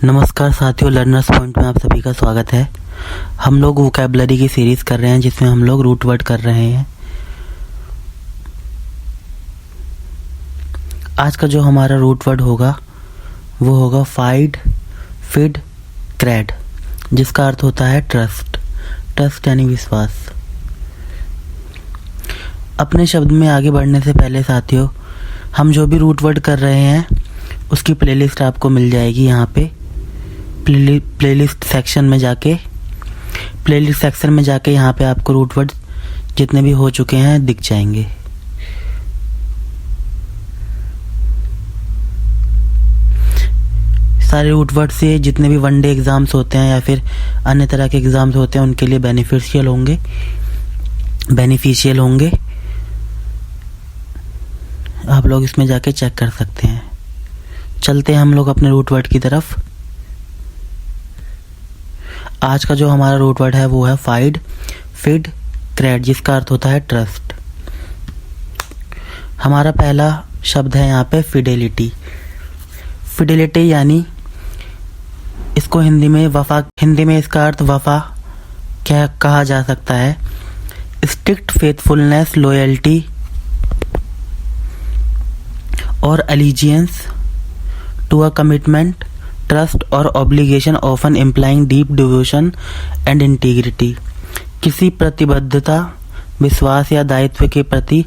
नमस्कार साथियों, learners point में आप सभी का स्वागत है। हम लोग वोकैबुलरी की सीरीज कर रहे हैं जिसमें हम लोग रूट वर्ड कर रहे हैं। आज का जो हमारा रूट वर्ड होगा वो होगा फाइड, फिड, क्रेड, जिसका अर्थ होता है ट्रस्ट। ट्रस्ट यानी विश्वास। अपने शब्द में आगे बढ़ने से पहले साथियों, हम जो भी रूट वर्ड कर रहे हैं उसकी प्लेलिस्ट आपको मिल जाएगी यहाँ पे। प्लेलिस्ट सेक्शन में जाके यहाँ पे आपको रूट वर्ड जितने भी हो चुके हैं दिख जाएंगे। सारे रूट वर्ड से जितने भी वनडे एग्जाम्स होते हैं या फिर अन्य तरह के एग्जाम्स होते हैं उनके लिए बेनिफिशियल होंगे। आप लोग इसमें जाके चेक कर सकते हैं। चलते हैं हम लोग अपने रूट वर्ड की तरफ। आज का जो हमारा रूट वर्ड है वो है फाइड, फिड, क्रेड, जिसका अर्थ होता है ट्रस्ट। हमारा पहला शब्द है यहाँ पे फिडेलिटी। फिडेलिटी यानी इसको हिंदी में इसका अर्थ वफा क्या कहा जा सकता है। स्ट्रिक्ट फेथफुलनेस, लॉयल्टी और अलीजियंस टू अ कमिटमेंट, ट्रस्ट और obligation often implying deep devotion and integrity. किसी प्रतिबद्धता, विश्वास या दायित्व के प्रति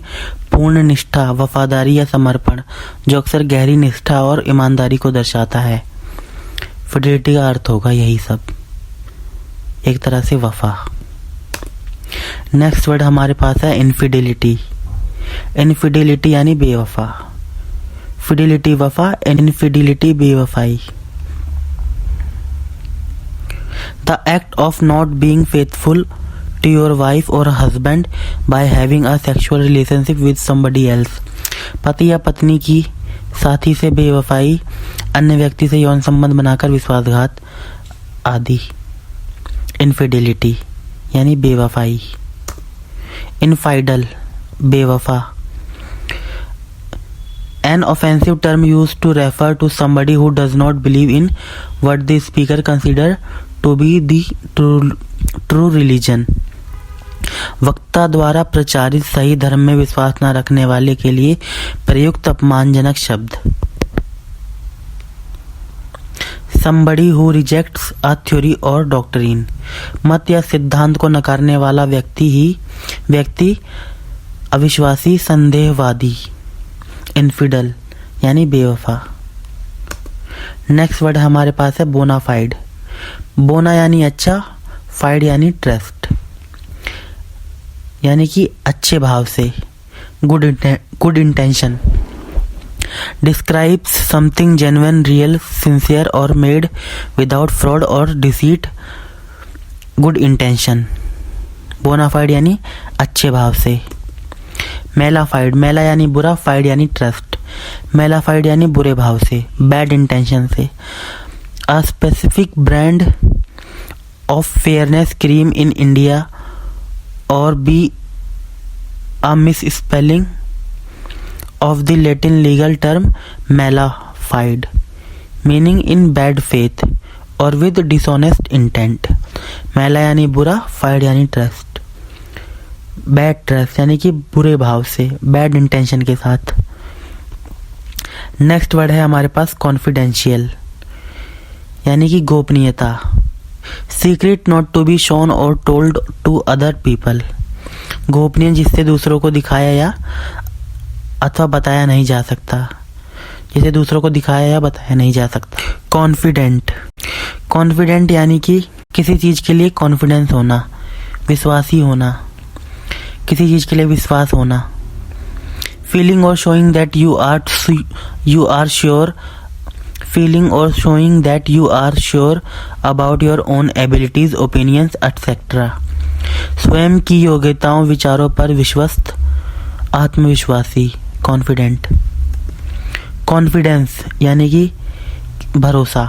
पूर्ण निष्ठा, वफादारी या समर्पण, जो अक्सर गहरी निष्ठा और ईमानदारी को दर्शाता है। फिडेलिटी का अर्थ होगा यही सब, एक तरह से वफा। नेक्स्ट वर्ड हमारे पास है इनफिडेलिटी। इनफिडेलिटी यानी बेवफा। फिडेलिटी वफा, इनफिडेलिटी बेवफाई। The act of not being faithful to your wife or husband by having a sexual relationship with somebody else. पति या पत्नी की साथी से बेवफाई, अन्य व्यक्ति से यौन संबंध बनाकर विश्वासघात आदि। इनफिडेलिटी यानी बेवफाई। इनफाइडल, बेवफा। An offensive term used to refer to somebody who does not believe in what the speaker consider to be the true religion. वक्ता द्वारा प्रचारित सही धर्म में विश्वास न रखने वाले के लिए प्रयुक्त अपमानजनक शब्द। Somebody who rejects a theory or doctrine. मत या सिद्धांत को नकारने वाला व्यक्ति अविश्वासी, संदेहवादी। इनफिडल यानी बेवफा। नेक्स्ट वर्ड हमारे पास है बोनाफाइड। बोना यानी अच्छा, फाइड यानी ट्रस्ट, यानी कि अच्छे भाव से, good intention. Describes something genuine, real, sincere और मेड विदाउट फ्रॉड और डिसीट, गुड इंटेंशन। बोनाफाइड यानी अच्छे भाव से। मेलाफाइड, मेला यानी बुरा, फाइड यानी ट्रस्ट। मेलाफाइड यानी बुरे भाव से, बैड इंटेंशन से। A specific brand of fairness cream in India और B a misspelling of the Latin legal term malafide, meaning in bad faith और विद डिसऑनेस्ट इंटेंट। मेला यानी बुरा, फाइड यानी ट्रस्ट। बैड ट्रस्ट यानी कि बुरे भाव से, बैड इंटेंशन के साथ। नेक्स्ट वर्ड है हमारे पास कॉन्फिडेंशियल, यानी कि गोपनीयता। Secret not to be shown और टोल्ड टू अदर पीपल, गोपनीय जिससे दूसरों को दिखाया या अथवा बताया नहीं जा सकता, जिसे दूसरों को दिखाया या बताया नहीं जा सकता। कॉन्फिडेंट, कॉन्फिडेंट यानी कि किसी चीज के लिए कॉन्फिडेंस होना, विश्वासी होना, किसी चीज के लिए विश्वास होना। फीलिंग और showing that you are sure, feeling और showing that you are sure about your own abilities, opinions etcetera. स्वयं की योग्यताओं, विचारों पर विश्वस्त, आत्मविश्वासी, कॉन्फिडेंट। कॉन्फिडेंस यानी कि भरोसा।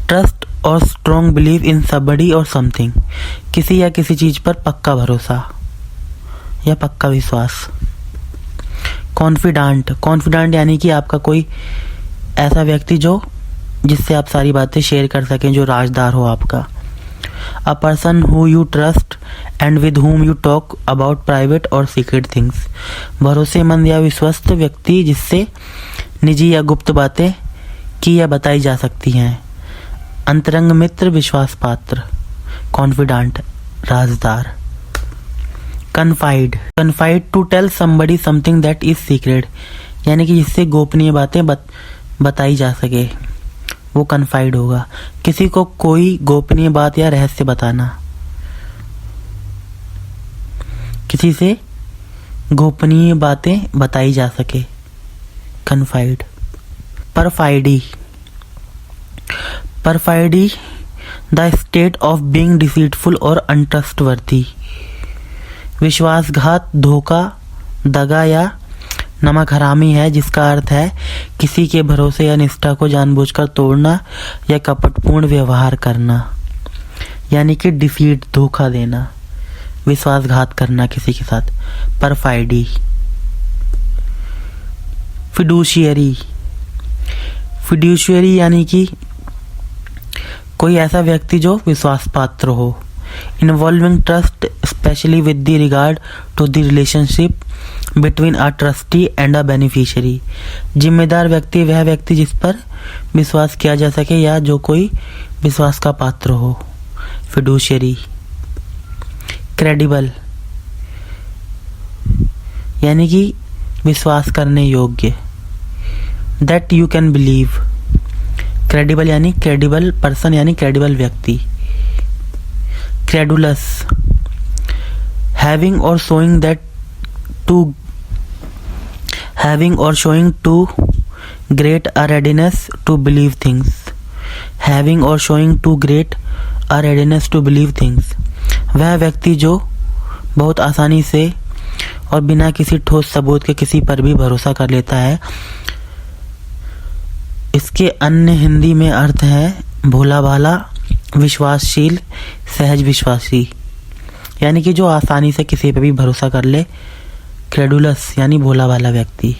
ट्रस्ट और स्ट्रॉन्ग बिलीव इन समबडी और समथिंग, किसी या किसी चीज पर पक्का भरोसा या पक्का विश्वास। कॉन्फिडेंट, कॉन्फिडेंट यानी कि आपका कोई ऐसा व्यक्ति जो जिससे आप सारी बातें शेयर कर सकें, जो राजदार हो आपका। A person who you trust and with whom you talk about private और सीक्रेट थिंग्स। भरोसेमंद या विश्वस्त व्यक्ति जिससे निजी या गुप्त बातें की या बताई जा सकती हैं। अंतरंग मित्र, विश्वास पात्र, कॉन्फिडेंट, राजदार। Confide to tell somebody something that is secret, यानी कि जिससे गोपनीय बातें बताई जा सके, वो कन्फाइड होगा। किसी को कोई गोपनीय बात या रहस्य बताना, किसी से गोपनीय बातें बताई जा सके, confide. Perfidy the state of being deceitful और अनट्रस्टवर्थी। विश्वासघात, धोखा, दगा या नमक हरामी है, जिसका अर्थ है किसी के भरोसे या निष्ठा को जानबूझकर तोड़ना या कपटपूर्ण व्यवहार करना, यानी कि डिसीट, धोखा देना, विश्वासघात करना किसी के साथ। परफाइडी। फिड्यूशियरी यानी कि कोई ऐसा व्यक्ति जो विश्वास पात्र हो। Involving trust specially with the regard to the relationship between a trustee and a beneficiary. जिम्मेदार व्यक्ति वह व्यक्ति जिस पर विश्वास किया जा सके या जो कोई विश्वास का पात्र हो। फिड्यूशियरी। क्रेडिबल यानी कि विश्वास करने योग्य, that you can believe. Credible यानी क्रेडिबल पर्सन यानी क्रेडिबल व्यक्ति। Credulous, having or showing too great a readiness to believe things. Having or showing too great a readiness to believe things. वह व्यक्ति जो बहुत आसानी से और बिना किसी ठोस सबूत के किसी पर भी भरोसा कर लेता है। इसके अन्य हिंदी में अर्थ है भोला भाला, विश्वासशील, सहज विश्वासी, यानी कि जो आसानी से किसी पे भी भरोसा कर ले। क्रेडुलस यानी भोला भाला व्यक्ति।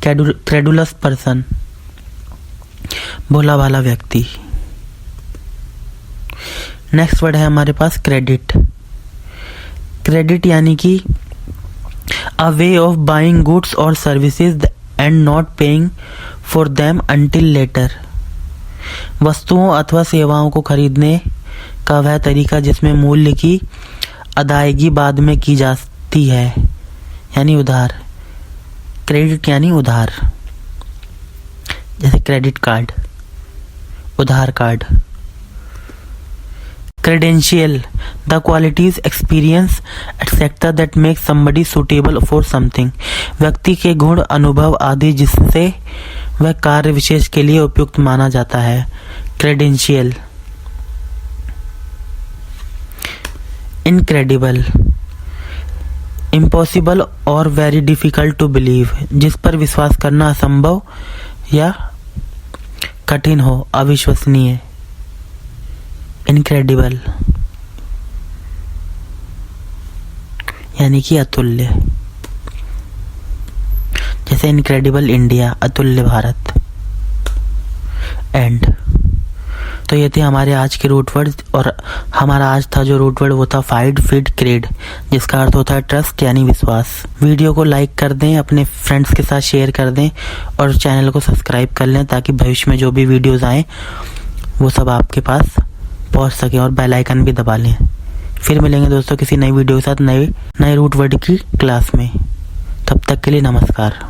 क्रेडुलस पर्सन, भोला भाला व्यक्ति। नेक्स्ट वर्ड है हमारे पास क्रेडिट। क्रेडिट यानी कि a way of buying goods और services and not paying for them until later. वस्तुओं अथवा सेवाओं को खरीदने का वह तरीका जिसमें मूल्य की अदायगी बाद में की जाती है, यानी उधार। क्रेडिट यानी उधार, जैसे क्रेडिट कार्ड, उधार card. Credential, the qualities, experience etcetera that make somebody suitable for something. व्यक्ति के गुण, अनुभव आदि जिससे वह कार्य विशेष के लिए उपयुक्त माना जाता है। क्रेडेंशियल। इनक्रेडिबल, इम्पॉसिबल और वेरी डिफिकल्ट टू बिलीव, जिस पर विश्वास करना असंभव या कठिन हो, अविश्वसनीय। इनक्रेडिबल यानी कि अतुल्य, जैसे इनक्रेडिबल इंडिया, अतुल्य भारत। एंड। तो ये थे हमारे आज के रूट वर्ड, और हमारा आज था जो रूट वर्ड वो था फाइड, फिड, क्रेड, जिसका अर्थ होता है ट्रस्ट यानी विश्वास। वीडियो को लाइक कर दें, अपने फ्रेंड्स के साथ शेयर कर दें और चैनल को सब्सक्राइब कर लें, ताकि भविष्य में जो भी वीडियोस आएँ वो सब आपके पास पहुंच सके, और बेल आइकन भी दबा लें। फिर मिलेंगे दोस्तों किसी नई वीडियो के साथ, नए रूट वर्ड की क्लास में। तब तक के लिए नमस्कार।